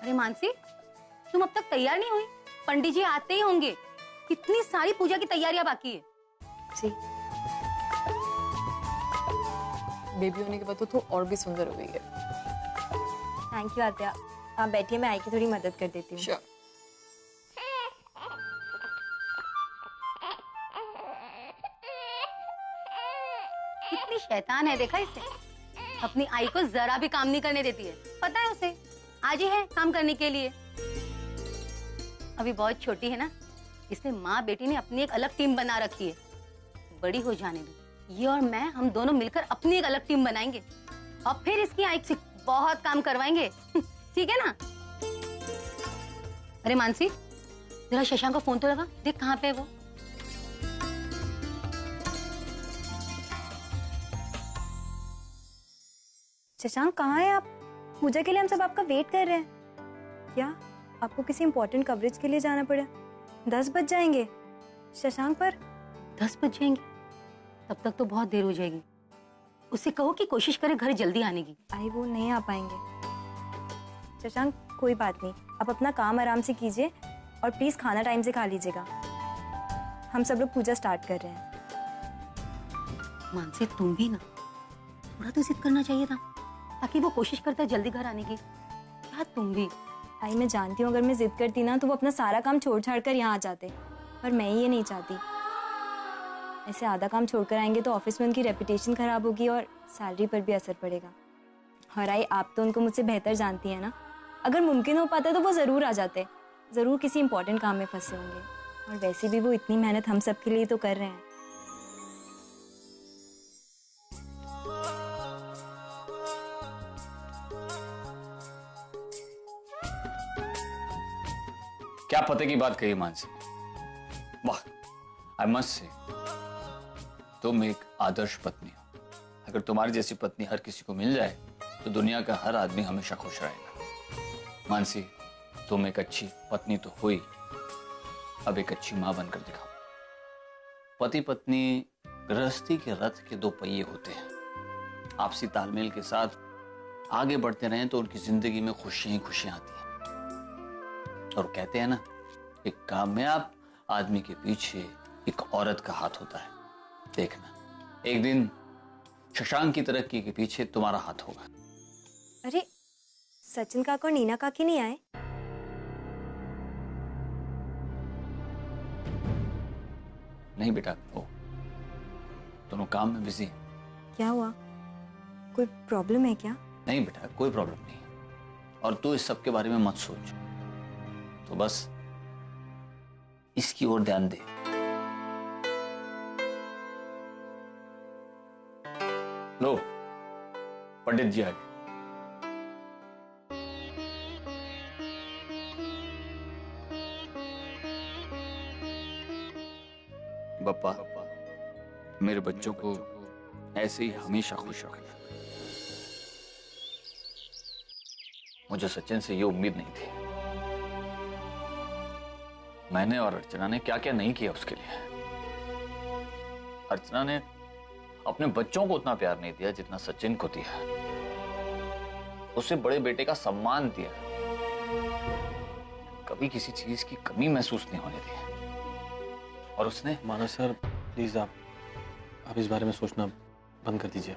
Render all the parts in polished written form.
अरे मानसी, तुम अब तक तैयार नहीं हुई? पंडित जी आते ही होंगे, कितनी सारी पूजा की तैयारियां बाकी है। जी, बेबी होने के बाद तो और भी सुंदर हो गई है। थैंक यू आत्या, आप बैठिए, मैं आई की थोड़ी मदद कर देती हूँ। Sure. कितनी शैतान है, देखा इसे? अपनी आई को जरा भी काम नहीं करने देती है। पता है उसे, आज ही है काम करने के लिए। अभी बहुत छोटी है ना, इसलिए माँ बेटी ने अपनी एक अलग टीम बना रखी है। बड़ी हो जाने दो, ये और मैं, हम दोनों मिलकर अपनी एक अलग टीम बनाएंगे और फिर इसकी आई से बहुत काम करवाएंगे। ठीक है ना? अरे मानसी, जरा शशांक को फोन तो लगा, देख कहाँ पे है वो। शशांक कहाँ है आप? पूजा के लिए हम सब आपका वेट कर रहे हैं। क्या आपको किसी इंपॉर्टेंट कवरेज के लिए जाना पड़ा? 10 बज जाएंगे शशांक। पर 10 बज जाएंगे? तब तक तो बहुत देर हो जाएगी। उससे कहो कि कोशिश करे घर जल्दी आने की। आई वो नहीं आ पाएंगे। शशांक कोई बात नहीं, आप अपना काम आराम से कीजिए और प्लीज खाना टाइम से खा लीजिएगा। हम सब लोग पूजा स्टार्ट कर रहे हैं। मानसी, तुम भी ना थोड़ा तो जिद करना चाहिए था, ताकि वो कोशिश करता है जल्दी घर आने की। क्या तुम भी? आई मैं जानती हूँ, अगर मैं जिद करती ना तो वो अपना सारा काम छोड़ छाड़ कर यहाँ आ जाते, पर मैं ये नहीं चाहती। ऐसे आधा काम छोड़कर आएंगे तो ऑफिस में उनकी रेपुटेशन खराब होगी और सैलरी पर भी असर पड़ेगा। और आई, आप तो उनको मुझसे बेहतर जानती है ना, अगर मुमकिन हो पाता तो वो जरूर आ जाते। जरूर किसी इंपॉर्टेंट काम में फंसे होंगे, और वैसे भी वो इतनी मेहनत हम सब के लिए तो कर रहे हैं। क्या पते की बात कही मानसी, वाह, आई मस्ट से तुम एक आदर्श पत्नी हो। अगर तुम्हारी जैसी पत्नी हर किसी को मिल जाए तो दुनिया का हर आदमी हमेशा खुश रहेगा। मानसी, तुम एक अच्छी पत्नी तो हुई, अब एक अच्छी मां बनकर दिखाओ। पति पत्नी गृहस्थी के रथ के 2 पहिए होते हैं। आपसी तालमेल के साथ आगे बढ़ते रहें तो उनकी जिंदगी में खुशियां ही खुशियां आती हैं। और कहते हैं ना, एक कामयाब आदमी के पीछे एक औरत का हाथ होता है। देखना, एक दिन शशांक की तरक्की के पीछे तुम्हारा हाथ होगा। अरे सचिन काका और नीना काकी नहीं आए? नहीं बेटा, वो दोनों काम में बिजी। क्या हुआ, कोई प्रॉब्लम है क्या? नहीं बेटा, कोई प्रॉब्लम नहीं, और तू इस सब के बारे में मत सोच, तो बस इसकी ओर ध्यान दे। लो, पंडित जी आ गए। बप्पा, मेरे बच्चों को ऐसे ही हमेशा खुश रखना। मुझे सचिन से ये उम्मीद नहीं थी। मैंने और अर्चना ने क्या क्या नहीं किया उसके लिए। अर्चना ने अपने बच्चों को उतना प्यार नहीं दिया जितना सचिन को दिया। उसे बड़े बेटे का सम्मान दिया, कभी किसी चीज की कमी महसूस नहीं होने दी। और उसने मानस सर, प्लीज आप इस बारे में सोचना बंद कर दीजिए।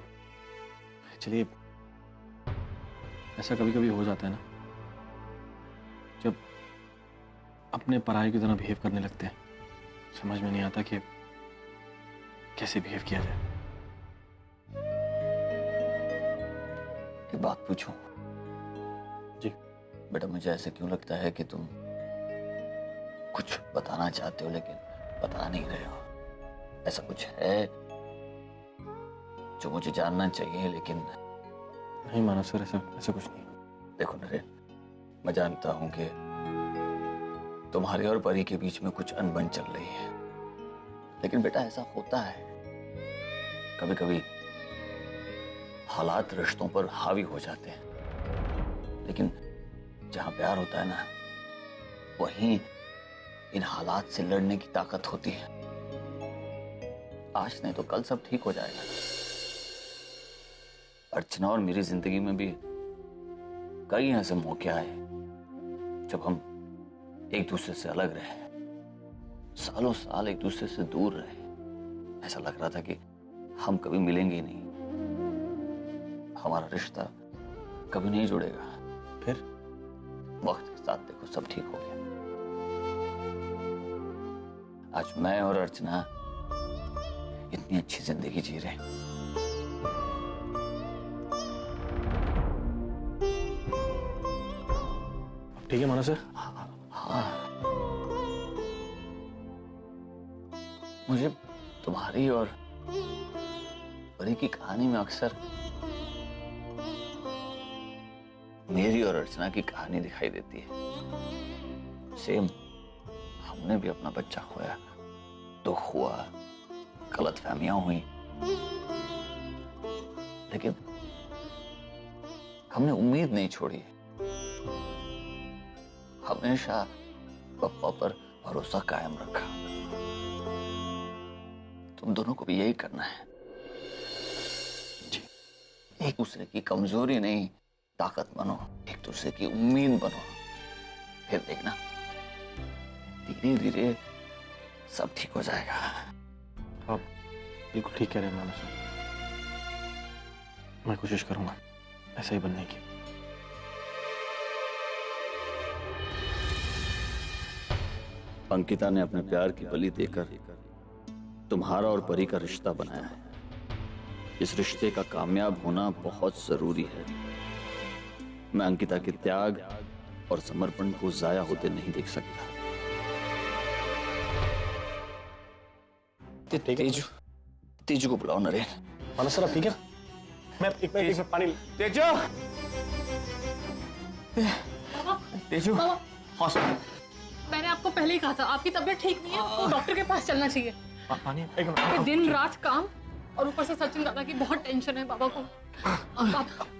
चलिए, ऐसा कभी कभी हो जाता है ना, जब अपने पराये की तरह बिहेव करने लगते हैं, समझ में नहीं आता कि कैसे बिहेव किया जाए। एक बात पूछूं? जी बेटा, मुझे ऐसे क्यों लगता है कि तुम कुछ बताना चाहते हो लेकिन बता नहीं रहे हो। ऐसा कुछ है जो मुझे जानना चाहिए लेकिन? नहीं मानव सर, ऐसा कुछ नहीं। देखो नरेन, मैं जानता हूं कि तुम्हारे और परी के बीच में कुछ अनबन चल रही है, लेकिन बेटा ऐसा होता है, कभी कभी हालात रिश्तों पर हावी हो जाते हैं, लेकिन जहां प्यार होता है ना, वहीं इन हालात से लड़ने की ताकत होती है। आज नहीं तो कल सब ठीक हो जाएगा। अर्चना और मेरी जिंदगी में भी कई ऐसे मौके आए जब हम एक दूसरे से अलग रहे, सालों साल एक दूसरे से दूर रहे, ऐसा लग रहा था कि हम कभी मिलेंगे ही नहीं, हमारा रिश्ता कभी नहीं जुड़ेगा। फिर वक्त के साथ देखो सब ठीक हो गया। आज मैं और अर्चना इतनी अच्छी जिंदगी जी रहे हैं। ठीक है मानस सर? हाँ, मुझे तुम्हारी और परी की कहानी में अक्सर मेरी और अर्चना की कहानी दिखाई देती है। सेम, हमने भी अपना बच्चा खोया, दुख हुआ, गलतफहमियां हुई, लेकिन हमने उम्मीद नहीं छोड़ी। हमेशा पप्पा पर भरोसा कायम रखा। तुम दोनों को भी यही करना है। एक दूसरे की कमजोरी नहीं, ताकत बनो, एक दूसरे की उम्मीद बनो। फिर देखना धीरे धीरे सब ठीक हो जाएगा। आप बिल्कुल ठीक कह रहे हैं मानस सर। मैं कोशिश करूंगा ऐसा ही बनने की। अंकिता ने अपने प्यार की बलि देकर तुम्हारा और परी का रिश्ता बनाया है। इस रिश्ते का कामयाब होना बहुत जरूरी है। मैं अंकिता के त्याग और समर्पण को जाया होते नहीं देख सकता। तेजू, तेजू को बुलाओ नरेन। मानस सर आप ठीक है? मैं एक मिनट पानी। तेजू, तेजू, हॉस्पिटल। मैंने आपको पहले ही कहा था आपकी तबीयत ठीक नहीं है तो डॉक्टर के पास चलना चाहिए। पानी एक मिनट। दिन रात काम और ऊपर से सचिन दादा की बहुत टेंशन है बाबा को।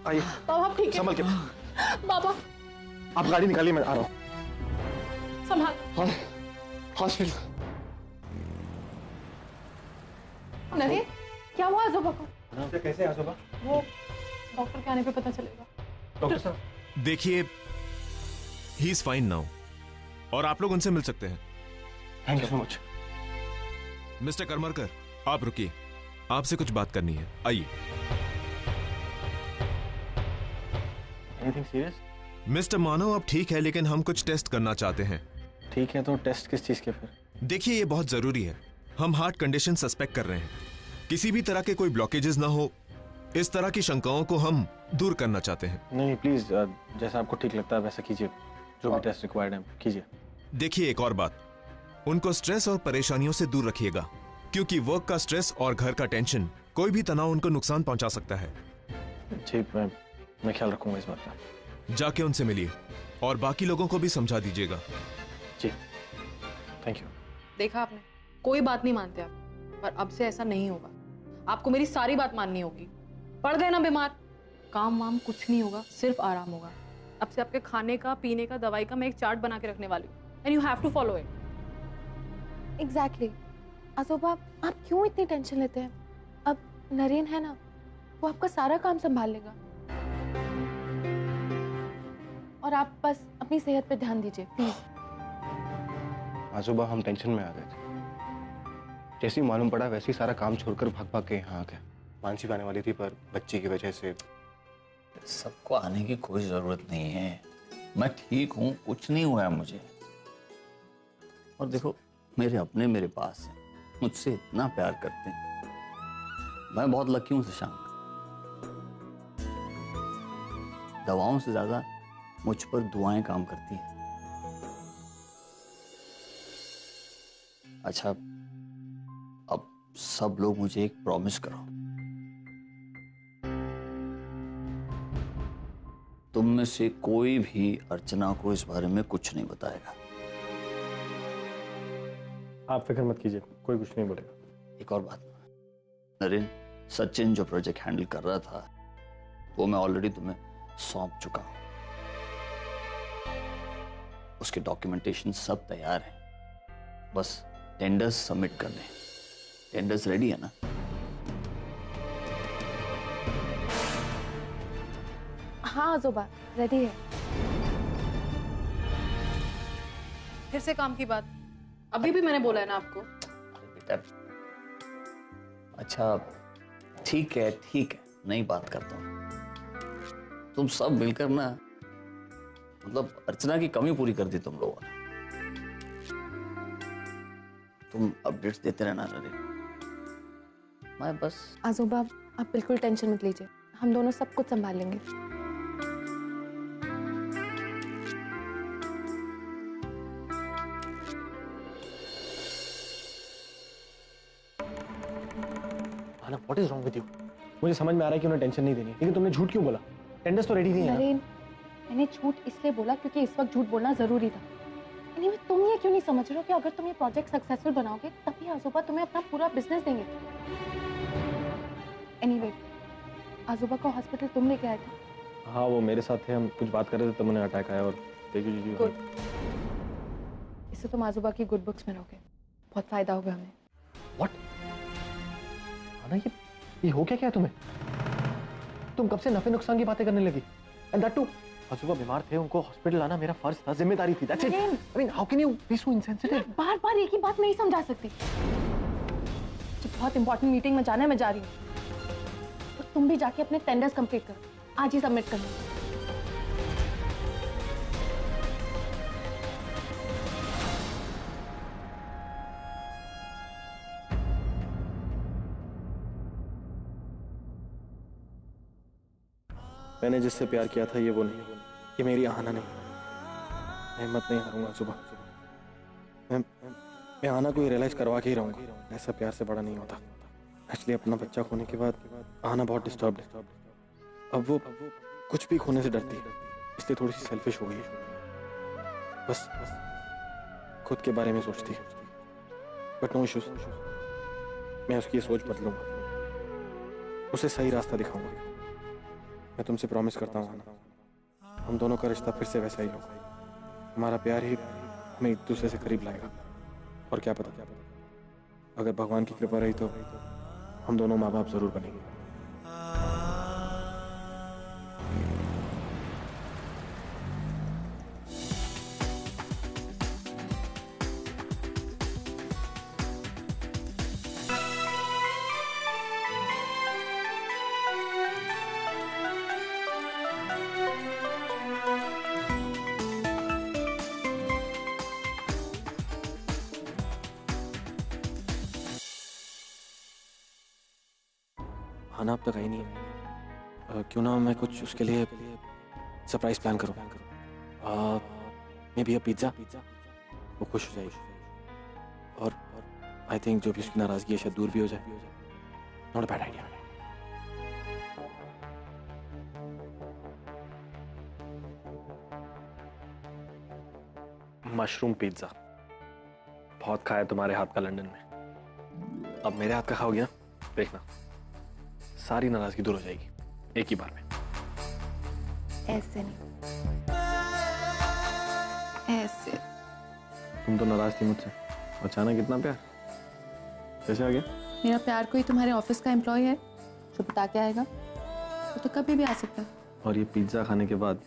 आइए बाबा आप ठीक है? संभल के। बाबा आप गाड़ी निकालिए, मैं आ रहा हूँ। संभाल। हॉस्पिटल। नरेन क्या हुआ आजोबा को? कैसे आजोबा? वो डॉक्टर के आने पे पता चलेगा। डॉक्टर साहब देखिए, ही इज फाइन नाउ और आप लोग उनसे मिल सकते हैं। Thank you so much. Mister Karmarkar, आप रुकिए, आपसे कुछ बात करनी है, आइए। Anything serious? मिस्टर मानव अब ठीक है, लेकिन हम कुछ टेस्ट करना चाहते हैं। ठीक है, तो टेस्ट किस चीज के? फिर देखिए, ये बहुत जरूरी है। हम हार्ट कंडीशन सस्पेक्ट कर रहे हैं। किसी भी तरह के कोई ब्लॉकेजेस ना हो, इस तरह की शंकाओं को हम दूर करना चाहते हैं। नहीं प्लीज, जैसा आपको ठीक लगता है वैसा कीजिए। जो भी टेस्ट रिक्वायर्ड है कीजिए। देखिए, एक और बात, उनको स्ट्रेस और परेशानियों से दूर रखिएगा, क्योंकि वर्क का स्ट्रेस और घर का टेंशन, कोई भी तनाव उनको नुकसान पहुंचा सकता है। जी, मैं ख्याल रखूंगा इस बात का। जाके उनसे मिलिए और बाकी लोगों को भी समझा दीजिएगा। जी, थैंक यू। देखा आपने, कोई बात नहीं मानते आप, पर अब से ऐसा नहीं होगा। आपको मेरी सारी बात माननी होगी। पड़ गए ना बीमार, काम वाम कुछ नहीं होगा, सिर्फ आराम होगा। अब से आपके खाने का, पीने का, दवाई का मैं एक चार्ट बना के रखने वाली हूँ, and you have to follow it. Exactly. आजोबा आप क्यों इतनी टेंशन लेते हैं? अब नरेन है ना, वो आपका सारा काम संभाल लेगा। और आप बस अपनी सेहत पे ध्यान दीजिए प्लीज। आजोबा हम टेंशन में आ गए थे। जैसे ही मालूम पड़ा वैसे ही सारा काम छोड़कर भाग भाग के यहाँ आ गया। मानसी आने वाली थी पर बच्ची की वजह से। सबको आने की कोई जरूरत नहीं है। मैं ठीक हूँ, कुछ नहीं हुआ है मुझे। और देखो, मेरे अपने मेरे पास हैं, मुझसे इतना प्यार करते हैं। मैं बहुत लकी हूँ शशांक। दवाओं से ज्यादा मुझ पर दुआएं काम करती हैं। अच्छा, अब सब लोग मुझे एक प्रॉमिस करो। तुम में से कोई भी अर्चना को इस बारे में कुछ नहीं बताएगा। आप फिक्र मत कीजिए, कोई कुछ नहीं बोलेगा। एक और बात, नरेन, सचिन जो प्रोजेक्ट हैंडल कर रहा था वो मैं ऑलरेडी तुम्हें सौंप चुका हूं। उसके डॉक्यूमेंटेशन सब तैयार है, बस टेंडर्स सबमिट करने। टेंडर्स रेडी है ना? हाँ आजोबा, रेडी है। फिर से काम की बात। अभी भी मैंने बोला है ना आपको। बेटा अच्छा ठीक है, नहीं बात करता हूँ। तुम सब मिलकर ना मतलब अर्चना की कमी पूरी कर दी तुम लोगों ने। तुम अपडेट्स देते रहना नरेन। मैं बस आजोबा आप बिल्कुल टेंशन मत लीजिए, हम दोनों सब कुछ संभाल लेंगे। आना, what is wrong with you? मुझे समझ में आ रहा है कि उन्हें टेंशन नहीं देनी, लेकिन तुमने झूठ क्यों बोला? टेंडर्स तो रेडी नहीं है। नरेन, मैंने झूठ इसलिए बोला क्योंकि इस वक्त झूठ बोलना जरूरी था। Anyway, तुम ये क्यों नहीं समझ रहे हो कि अगर तुम ये प्रोजेक्ट सक्सेसफुल बनाओगे तभी आजोबा तुम्हें अपना पूरा बिजनेस देंगे। एनीवे, आजोबा को हॉस्पिटल तुम लेके आए थे। हाँ वो मेरे साथ थे, हम कुछ बात कर रहे थे तब उन्हें अटैक आया और गुड। इससे तुम आजोबा की गुड बुक्स में रहोगे, बहुत फायदा होगा हमें। व्हाट? आना ये हो क्या तुम्हें? तुम कब से नफे नुकसान की बातें करने लगी? एंड दैट टू आजोबा बीमार थे, उनको हॉस्पिटल लाना मेरा फर्ज था, जिम्मेदारी थी। That's it. I mean how can you be so insensitive? बार-बार एक ही बात नहीं समझा सकती। जब बहुत इंपॉर्टेंट मीटिंग में जाना है, मैं जा रही हूँ। तो तुम भी जाके अपने टेंडर्स कंप्लीट करो, आज ही सबमिट करना। मैंने जिससे प्यार किया था ये वो नहीं, ये मेरी आना नहीं। मैं हिम्मत नहीं हारूंगा सुबह। मैं आना को रियलाइज करवा के ही रहूंगा, ऐसा प्यार से बड़ा नहीं होता। एक्चुअली अपना बच्चा खोने के बाद आना बहुत डिस्टर्ब है। अब वो कुछ भी खोने से डरती है, इसलिए थोड़ी सी सेल्फिश हो गई है। बस खुद के बारे में सोचती है। बट नो इश्यूज, मैं उसकी ये सोच बदलूंगा, उसे सही रास्ता दिखाऊंगा। मैं तुमसे प्रॉमिस करता हूँ आना, हम दोनों का रिश्ता फिर से वैसा ही होगा। हमारा प्यार ही हमें एक दूसरे से करीब लाएगा। और क्या पता, अगर भगवान की कृपा रही तो हम दोनों माँ बाप जरूर बनेंगे। आना अब तक आई नहीं है। क्यों ना मैं कुछ उसके लिए सरप्राइज प्लान करूं। मे बी अ पिज्जा, वो खुश हो जाएगी। और आई थिंक जो भी उसकी नाराजगी है शायद दूर भी हो जाए। Not a bad idea. Mushroom pizza बहुत खाया तुम्हारे हाथ का लंदन में, अब मेरे हाथ का खाओगी ना, देखना सारी नाराजगी दूर हो जाएगी एक ही बार में। ऐसे नहीं, ऐसे। तुम तो नाराज थी मुझसे, अचानक इतना प्यार कैसे आ गया? मेरा प्यार कोई तुम्हारे ऑफिस का एम्प्लॉय है जो बता के आएगा, वो तो कभी भी आ सकता है। और ये पिज्जा खाने के बाद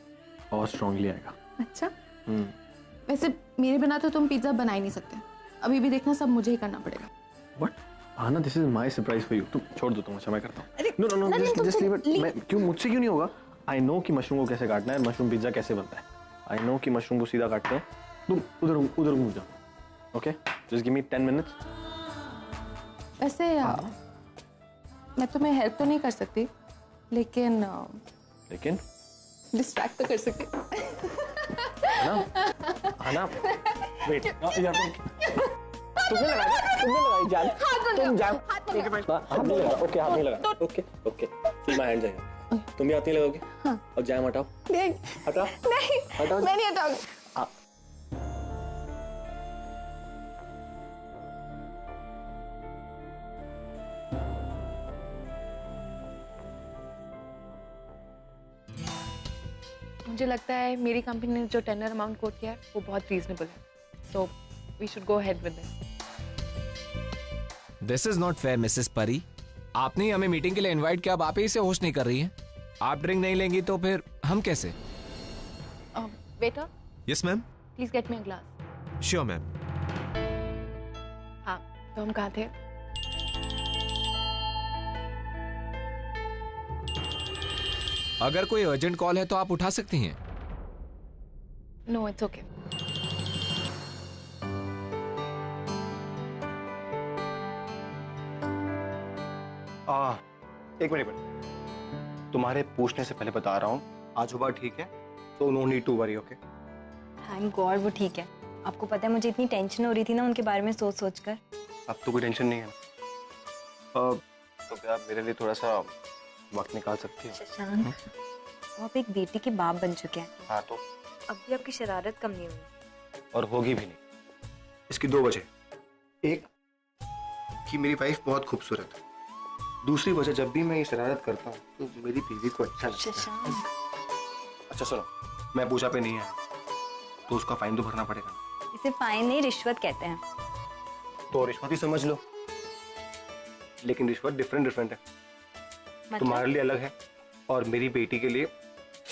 और स्ट्रांगली आएगा। अच्छा, वैसे मेरे बिना तो तुम पिज्जा बना ही नहीं सकते। अभी भी देखना, सब मुझे ही करना पड़ेगा। व्हाट? आना, this is my surprise for you. तुम छोड़ दो, तुम अच्छा मैं करता हूँ। No no no, just leave it. मैं क्यों, मुझसे क्यों नहीं होगा? आई नो कि मशरूम को कैसे काटना है, मशरूम पिज्जा कैसे बनता है। आई नो कि मशरूम को सीधा काटते हैं। तुम उधर घूम जाओ, okay? Just give me 10 minutes. वैसे मैं तुम्हें हेल्प तो नहीं कर सकती, लेकिन डिस्ट्रैक्ट तो कर सकती। आना, वेट यार, तुमने लगाई जान, तुम जान। हाथ नहीं लगा, ओके, हाथ नहीं लगा, ओके ओके। फिर मैं हैंड जाएगा, तुम भी हाथ नहीं लगाओगे? हाँ। अब जैम हटाओ। नहीं हटाओ, नहीं हटाओ, मैं नहीं हटाऊंगी। मुझे लगता है मेरी कंपनी ने जो टेंडर अमाउंट कोट किया है वो बहुत रीजनेबल है, so we should go ahead with it. This is not fair Mrs Pari, आपने ही हमें मीटिंग के लिए इनवाइट किया, अब आप ही इसे होस्ट नहीं कर रही हैं। आप ड्रिंक नहीं लेंगी तो फिर हम कैसे? Waiter, yes ma'am. Please get me a glass. Sure ma'am. हाँ, तो हम कहाँ थे? अगर कोई अर्जेंट कॉल है तो आप उठा सकती हैं। No, it's okay. एक मिनट। तुम्हारे पूछने से पहले बता रहा हूँ, आजूबा ठीक है, तो no need to worry, okay? Thank God वो ठीक है। आपको पता है मुझे इतनी टेंशन हो रही थी ना उनके बारे में सोच सोच कर। अब तो कोई टेंशन नहीं है ना। तो क्या मेरे लिए थोड़ा सा वक्त निकाल सकती हो? शशांक, वो आप एक बेटी के बाप बन चुके हैं। हाँ, तो अब भी आपकी शरारत कम नहीं हुई। और होगी भी नहीं। इसकी दो वजह। एक कि मेरी वाइफ बहुत खूबसूरत है। दूसरी वजह, जब भी मैं ये शरारत करता हूँ तो मेरी बीवी को अच्छा लगता है। शशांक, अच्छा सुनो, मैं पूजा पे नहीं आया तो उसका फाइन तो भरना पड़ेगा। इसे फाइन नहीं रिश्वत कहते हैं। तो रिश्वत ही समझ लो, लेकिन रिश्वत डिफरेंट है। मतलब? तुम्हारे लिए अलग है और मेरी बेटी के लिए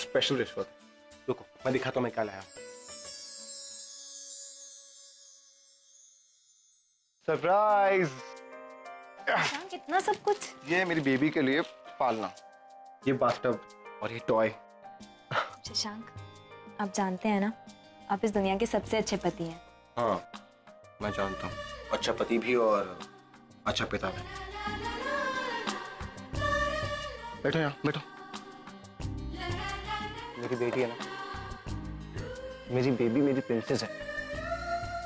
स्पेशल रिश्वत है। रुको, मैं दिखाता हूँ मैं क्या लाया हूँ। सरप्राइज! शशांक, कितना सब कुछ। ये मेरी बेबी के लिए पालना, ये बाथटब और ये टॉय। शशांक, आप जानते हैं ना, आप इस दुनिया के सबसे अच्छे पति हैं। हाँ, मैं जानता हूँ, अच्छा पति भी और अच्छा पिता भी। बैठो यहाँ, बैठो। मेरी बेटी है ना, मेरी बेबी मेरी प्रिंसेस है।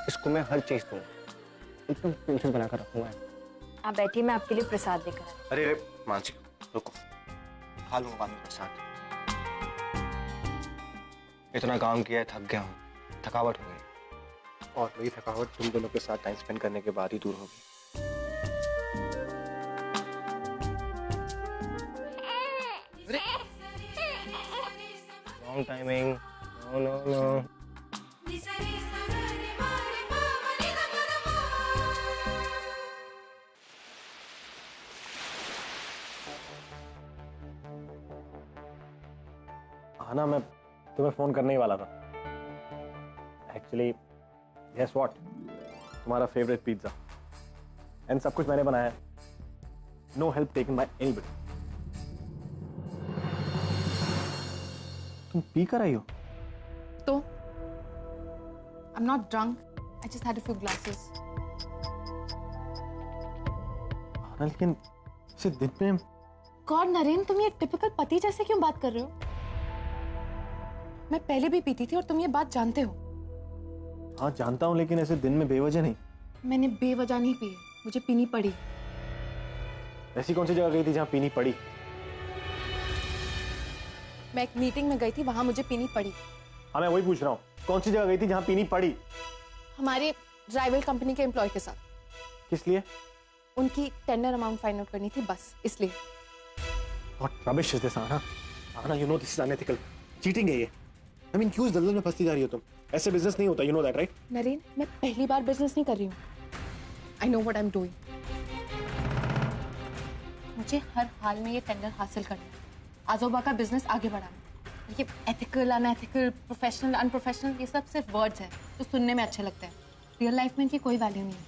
इसको मैं हर चीज दूंगा, एकदम प्रिंसेस बनाकर रखूंगा। आप बैठिए, मैं आपके लिए प्रसाद लेकर आई। अरे मानसी, रुको, खा लूंगा बाद में प्रसाद। इतना काम किया है, थक गया हूँ, थकावट हो गई। और वही थकावट तुम दोनों के साथ टाइम स्पेंड करने के बाद ही दूर होगी। Wrong timing. No no no. हाँ ना, मैं तुम्हें फोन करने ही वाला था। एक्चुअली गेस व्हाट, तुम्हारा फेवरेट पिज्जा एंड सब कुछ मैंने बनाया है। No help taken by anybody. तुम पी कर आई हो? तो I'm not drunk. I just had a few glasses. हाँ, लेकिन इसे दिन में। गॉड नरेन, तुम ये टिपिकल पति जैसे क्यों बात कर रहे हो? मैं पहले भी पीती थी और तुम ये बात जानते हो। हाँ जानता हूँ, लेकिन ऐसे दिन में बेवजह नहीं। मैंने बेवजह नहीं पी, मुझे पीनी पड़ी। ऐसी कौन सी जगह गई थी जहाँ पीनी पड़ी? मैं एक मीटिंग में गई थी, वहां मुझे पीनी पड़ी। हाँ मैं वही पूछ रहा हूँ, कौन सी जगह गई थी जहाँ पीनी पड़ी? हमारे राइवल कंपनी के एम्प्लॉय के साथ। किस लिए? उनकी टेंडर अमाउंट फाइंड आउट करनी थी, बस इसलिए। What rubbish is this, Anna? Anna, you know this is unethical. Cheating है ये। I mean, क्यों इस दलदल में फंसती जा रही हो तुम? ऐसे बिजनेस नहीं होता, you know that, right? Naren, मैं पहली बार बिजनेस नहीं कर रही हूँ। I know what I'm doing. मुझे हर हाल में ये टेंडर हासिल करना है, आजोबा का बिजनेस आगे बढ़ाना। ये एथिकल, अनएथिकल, प्रोफेशनल, अनप्रोफेशनल, ये सब सिर्फ वर्ड्स हैं तो सुनने में अच्छे लगते हैं। रियल लाइफ में इनकी कोई वैल्यू नहीं है।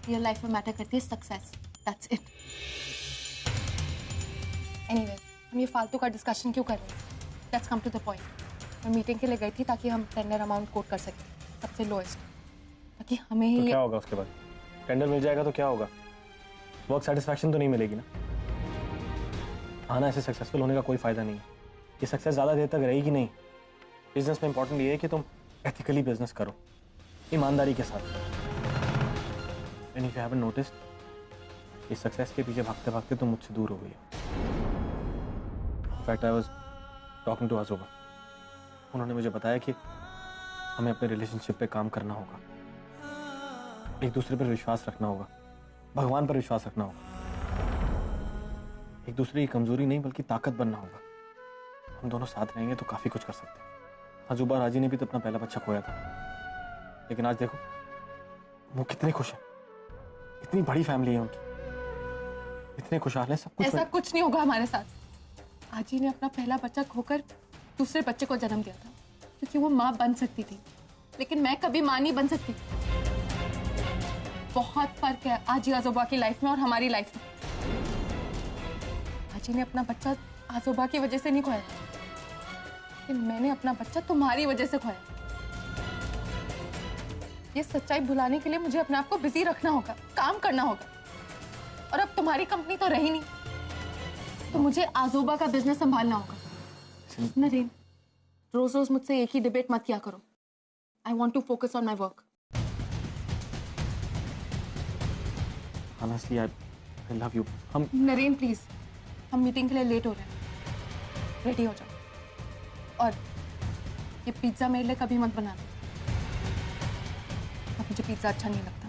रियल लाइफ में मैटर करती है सक्सेस, दैट्स इट। एनीवे, हम ये फालतू का डिस्कशन क्यों कर रहे हैं? Let's come to the point. मैं मीटिंग के लिए गई थी ताकि हम टेंडर अमाउंट कोट कर सकें, सबसे लोएस्ट, ताकि हमें ही। तो क्या होगा उसके बाद? टेंडर मिल जाएगा तो क्या होगा? वर्क सेटिस्फैक्शन तो नहीं मिलेगी ना? हाँ ना, ऐसे सक्सेसफुल होने का कोई फायदा नहीं है। ये सक्सेस ज़्यादा देर तक रहेगी नहीं। बिजनेस में इंपॉर्टेंट ये है कि तुम एथिकली बिजनेस करो, ईमानदारी के साथ। And if you haven't noticed, इस सक्सेस के पीछे भागते भागते तुम मुझसे दूर हो गई हो। In fact I was talking to आजोबा। उन्होंने मुझे बताया कि हमें अपने रिलेशनशिप पे काम करना होगा, एक दूसरे पर विश्वास रखना होगा, भगवान पर विश्वास रखना होगा, एक दूसरे की कमजोरी नहीं बल्कि ताकत बनना होगा। हम दोनों साथ रहेंगे तो काफी कुछ कर सकते हैं। आजूबा राजी ने भी तो अपना पहला बच्चा खोया था, लेकिन आज देखो वो कितने खुश हैं। इतनी बड़ी फैमिली है उनकी, इतने खुशहाल हैं, सब कुछ। ऐसा कुछ नहीं होगा हमारे साथ। आजी ने अपना पहला बच्चा खोकर दूसरे बच्चे को जन्म दिया था क्योंकि वो माँ बन सकती थी, लेकिन मैं कभी माँ नहीं बन सकती। बहुत फर्क है आजी आजोबा की लाइफ में और हमारी लाइफ में। आजी ने अपना बच्चा आजोबा की वजह से नहीं खोया, लेकिन मैंने अपना बच्चा तुम्हारी वजह से खोया। ये सच्चाई भुलाने के लिए मुझे अपने आप को बिजी रखना होगा, काम करना होगा। और अब तुम्हारी कंपनी तो रही नहीं, तो मुझे आजोबा का बिजनेस संभालना होगा। नरेन, रोज रोज मुझसे एक ही डिबेट मत किया करो। I want to focus on my work. Honestly, I love you. हम नरेन प्लीज, हम मीटिंग के लिए लेट हो रहे हैं, रेडी हो जाओ। और ये पिज्जा मेरे लिए कभी मत बनाना, अब मुझे पिज्जा अच्छा नहीं लगता।